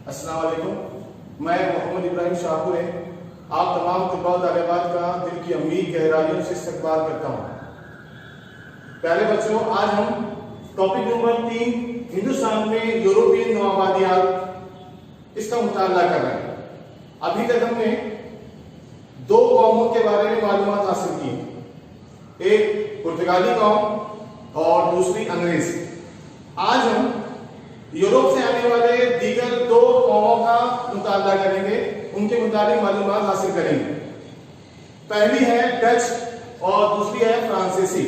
अस्सलाम वालेकुम। मैं मोहम्मद इब्राहिम शाहपुर है। आप तमाम तलबा तालिबात का दिल की अम्मी गहराइयों से इस्तकबाल करता हूँ। प्यारे बच्चों, आज हम टॉपिक नंबर 3 हिंदुस्तान में यूरोपियन नवाबादियात इसका मुताला कर रहे हैं। अभी तक हमने दो कौमों के बारे में मालूमात हासिल की, एक पुर्तगाली कौम और दूसरी अंग्रेज। आज हम यूरोप से आने वाले दीगर दो कौमों का मुताला करेंगे, उनके मुताबिक मालूमात हासिल करेंगे। पहली है डच और दूसरी है फ्रांसीसी।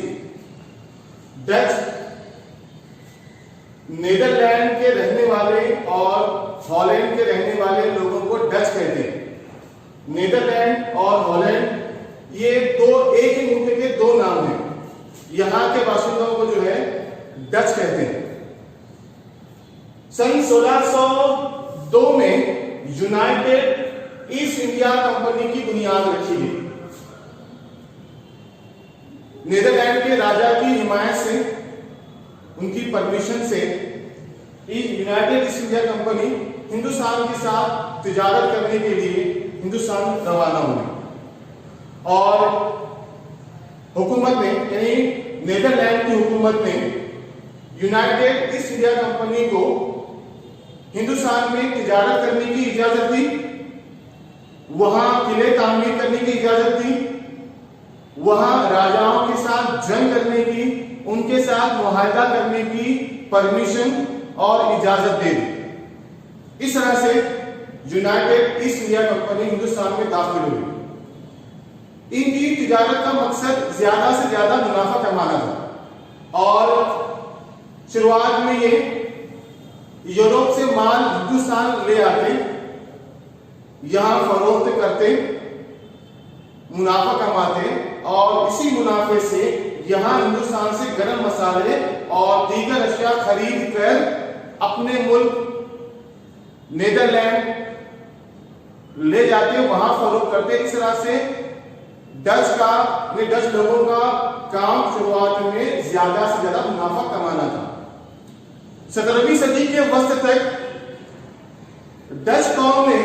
डच नीदरलैंड के रहने वाले और हॉलैंड के रहने वाले लोगों को डच कहते हैं। नीदरलैंड और हॉलैंड ये दो एक ही मुल्क के दो नाम हैं। यहां के बाशिंदों को जो है डच कहते हैं। सन 1602 में यूनाइटेड ईस्ट इंडिया कंपनी की बुनियाद रखी गई। नीदरलैंड के राजा की हिमायत से, उनकी परमिशन से United east India company Hindustan के साथ तिजारत करने के लिए हिंदुस्तान रवाना हुई और हुकूमत ने, यानी नीदरलैंड की हुकूमत ने यूनाइटेड ईस्ट इंडिया कंपनी को हिंदुस्तान में तिजारत करने की इजाजत दी, वहां किले तामीर करने की इजाजत दी, वहां राजाओं के साथ जंग करने की, उनके साथ मुआहदा करने की परमिशन और इजाजत दे दी। इस तरह से United east India company Hindustan में दाखिल हुई। इनकी तिजारत का मकसद ज्यादा से ज्यादा मुनाफा कमाना था और शुरुआत में ये यूरोप से माल हिंदुस्तान ले आते, यहां फरोख्त करते, मुनाफा कमाते और इसी मुनाफे से यहां हिंदुस्तान से गरम मसाले और दीगर अशिया खरीद कर अपने मुल्क नीदरलैंड ले जाते, वहां फरोख्त करते। इस तरह से डच लोगों का काम शुरुआत में ज्यादा से ज्यादा मुनाफा कमाना था। 17वीं सदी के वस्त तक डच कौम ने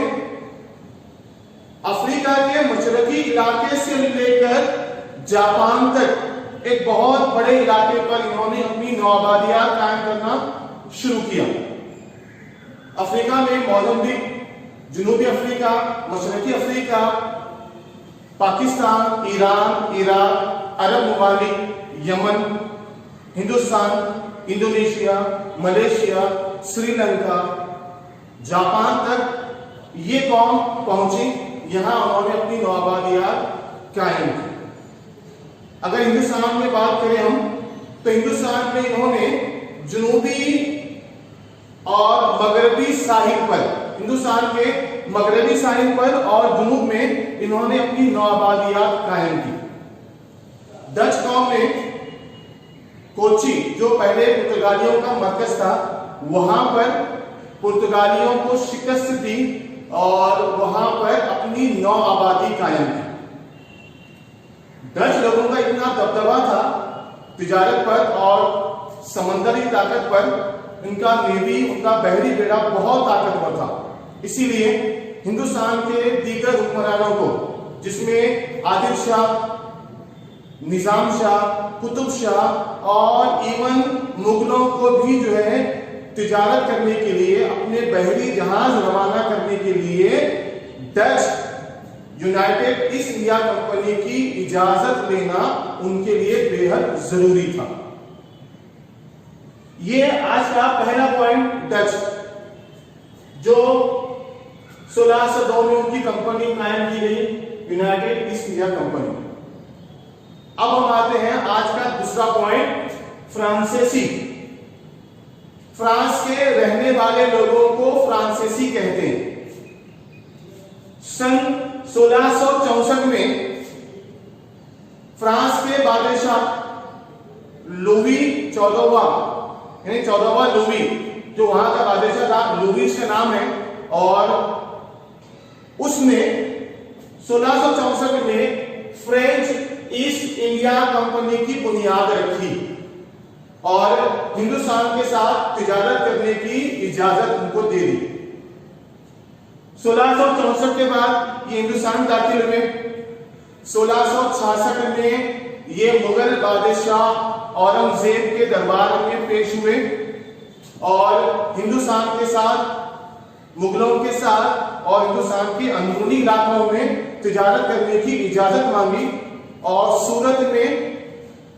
अफ्रीका के मशरकी इलाके से लेकर जापान तक एक बहुत बड़े इलाके पर इन्होंने अपनी नवाबादियात कायम करना शुरू किया। अफ्रीका में मोज़म्बिक, जनूबी Africa, मशरकी Africa, Pakistan, Iran, Iraq, अरब ममालिक, Yemen, Hindustan, Indonesia, Malaysia, Sri Lanka, Japan तक ये कौम पहुंची। यहां उन्होंने अपनी नवाबादियात कायम की। अगर हिंदुस्तान में बात करें हम, तो हिंदुस्तान में इन्होंने जनूबी और मगरबी साहिल पर, हिंदुस्तान के मगरबी साहिल पर और जनूब में इन्होंने अपनी नवाबादियात कायम की। डच कौम ने कोची, जो पहले पुर्तगालियों का मरकज था, वहां पर पुर्तगालियों को शिकस्त दी और वहां पर अपनी नौ आबादी कायम की। डच लोगों का इतना दबदबा था तिजारत पर और समंदरी ताकत पर, उनका नेवी, उनका बहरी बेड़ा बहुत ताकतवर था। इसीलिए हिंदुस्तान के दीगर हुक्मरानों को, जिसमें आदिल शाह, निजाम शाह, कुतुब शाह और इवन मुगलों को भी जो है तिजारत करने के लिए, अपने बहरी जहाज रवाना करने के लिए Dutch United east India company की इजाजत लेना उनके लिए बेहद जरूरी था। ये आज का पहला पॉइंट डच, जो 1602 में उनकी कंपनी कायम की गई, यूनाइटेड ईस्ट इंडिया कंपनी। अब हम आते हैं आज का दूसरा पॉइंट, फ्रांसीसी। फ्रांस के रहने वाले लोगों को फ्रांसीसी कहते हैं। सन 1664 में फ्रांस के बादशाह लुई 14वां, यानी 14वां लुई, जो वहां का बादशाह था, लुई का नाम है, और उसने 1664 में फ्रेंच ईस्ट इंडिया कंपनी की बुनियाद रखी और हिंदुस्तान के साथ तिजारत करने की इजाजत उनको दे दी। 1664 के बाद ये हिंदुस्तान दाखिल हुए। 1666 में ये मुगल बादशाह औरंगजेब के दरबार में पेश हुए और हिंदुस्तान के साथ, मुगलों के साथ और हिंदुस्तान के अंदरूनी इलाकों में तिजारत करने की इजाजत मांगी और सूरत में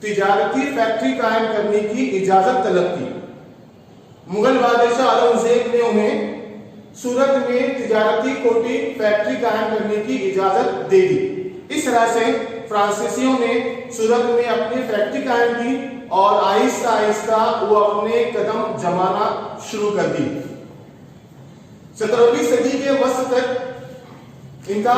तिजारती फैक्ट्री कायम करने की इजाजत तलब की। मुगल बादशाह औरंगजेब ने उन्हें सूरत में तिजारती कोठी फैक्ट्री कायम करने की इजाजत दे दी। इस तरह से फ्रांसीसियों ने सूरत में अपनी फैक्ट्री कायम की और आहिस्ता आहिस्ता वो अपने कदम जमाना शुरू कर दी। 17वीं सदी के वस्त तक इनका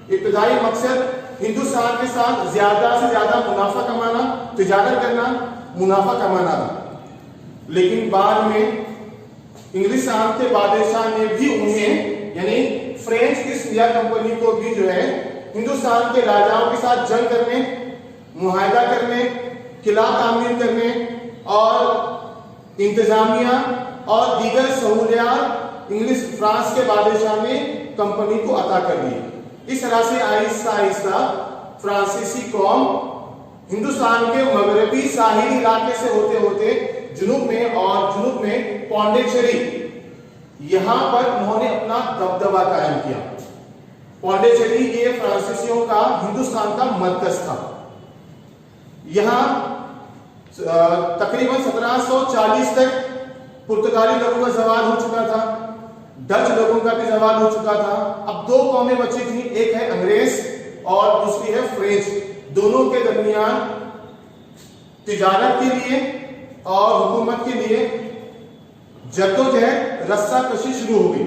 इब्तदाई मकसद हिंदुस्तान के साथ ज्यादा से ज्यादा मुनाफा कमाना, तिजारत करना, मुनाफा कमाना था। लेकिन बाद में इंग्लिस्तान के बादशाह ने भी उन्हें, यानी फ्रेंच ईस्ट इंडिया कंपनी को भी जो है हिंदुस्तान के राजाओं के साथ जंग करने, मुआहदा करने, किला तामीर करने और इंतजामिया और दीगर सहूलियात इंग्लिश फ्रांस के बादशाह ने कंपनी को अता कर दी। इस तरह से आहिस्ता आहिस्ता फ्रांसीसी कौम हिंदुस्तान के मगरबी साहिली इलाके से होते होते जुनूब में पौंडीचेरी, यहां पर उन्होंने अपना दबदबा कायम किया। पौंडीचेरी ये फ्रांसीसियों का हिंदुस्तान का मरकज था। यहां तकरीबन 1740 तक पुर्तगाली लोगों का जवाल हो चुका था, डच लोगों का भी जवाल हो चुका था। अब दो कौमें बची थी, एक है अंग्रेज और दूसरी है फ्रेंच। दोनों के दरमियान तिजारत के लिए और हुकूमत के लिए जद्दोजहद, रस्साकशी शुरू हो गई।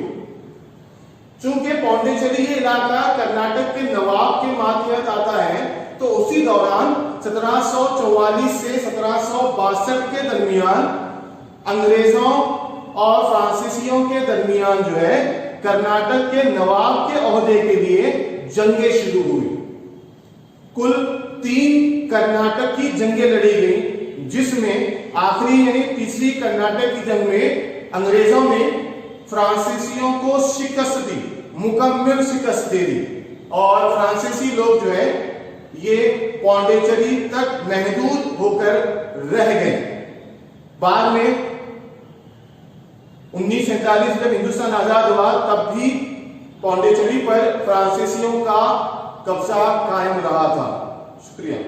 चूंकि पौंडीचेरी ये इलाका कर्नाटक के नवाब के मातहत आता है, तो उसी दौरान 1744 से 1762 के दरमियान अंग्रेजों और फ्रांसीसियों के दरमियान जो है कर्नाटक के नवाब के ओहदे के लिए जंगें शुरू हुई। कुल 3 कर्नाटक की जंगें लड़ी गई, जिसमें आखिरी यानी तीसरी कर्नाटक की जंग में अंग्रेजों ने फ्रांसीसियों को शिकस्त दी, मुकम्मल शिकस्त दे दी और फ्रांसीसी लोग जो है ये पौंडीचेरी तक महदूद होकर रह गए। बाद में 1947 जब हिंदुस्तान आजाद हुआ, तब भी पौंडीचेरी पर फ्रांसीसियों का कब्जा कायम रहा था। शुक्रिया।